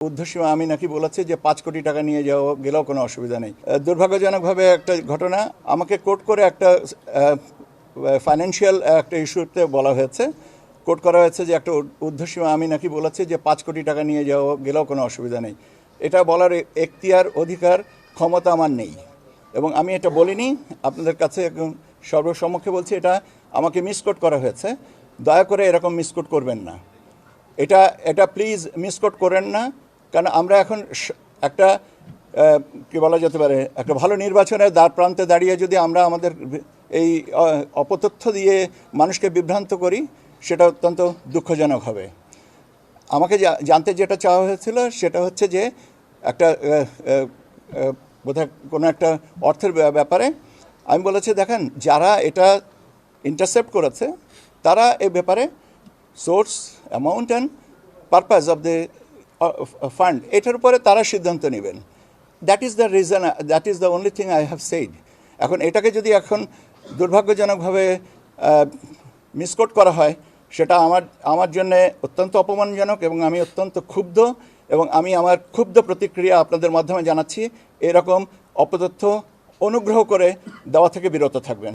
ঊর্ধ্বসীমা আমি নাকি বলেছি যে 5 কোটি টাকা নিয়ে যাওয়া গেলেও কোনো অসুবিধা নেই। দুর্ভাগ্যজনকভাবে একটা ঘটনা আমাকে কোর্ট করে একটা ফাইন্যান্সিয়াল একটা ইস্যুতে বলা হয়েছে, কোর্ট করা হয়েছে যে একটা ঊর্ধ্বসীমা আমি নাকি বলেছি যে 5 কোটি টাকা নিয়ে যাওয়া গেলেও কোনো অসুবিধা নেই। এটা বলার এখতিয়ার অধিকার ক্ষমতা আমার নেই এবং আমি এটা বলিনি। আপনাদের কাছে সর্বসম্মুখে বলছি এটা আমাকে মিসকোট করা হয়েছে। দয়া করে এরকম মিসকোট করবেন না, এটা প্লিজ মিসকোট করেন না। কারণ আমরা এখন একটা কি বলা যেতে পারে একটা ভালো নির্বাচনের দ্বার প্রান্তে দাঁড়িয়ে যদি আমরা আমাদের এই অপতথ্য দিয়ে মানুষকে বিভ্রান্ত করি সেটা অত্যন্ত দুঃখজনক হবে। আমাকে জানতে যেটা চাওয়া হয়েছিল সেটা হচ্ছে যে একটা বোধহয় কোনো একটা অর্থের ব্যাপারে আমি বলেছি দেখেন যারা এটা ইন্টারসেপ্ট করেছে তারা এই ব্যাপারে source amount and purpose of the fund এটার উপরে তারা সিদ্ধান্ত নেবেন। That is the reason, that is the only thing I have said. এখন এটাকে যদি এখন দুর্ভাগ্যজনকভাবে মিসকোট করা হয় সেটা আমার জন্য অত্যন্ত অপমানজনক এবং আমি অত্যন্ত ক্ষুব্ধ এবং আমি আমার ক্ষুব্ধ প্রতিক্রিয়া আপনাদের মাধ্যমে জানাচ্ছি। এরকম অপতথ্য অনুগ্রহ করে দেওয়া থেকে বিরত থাকবেন।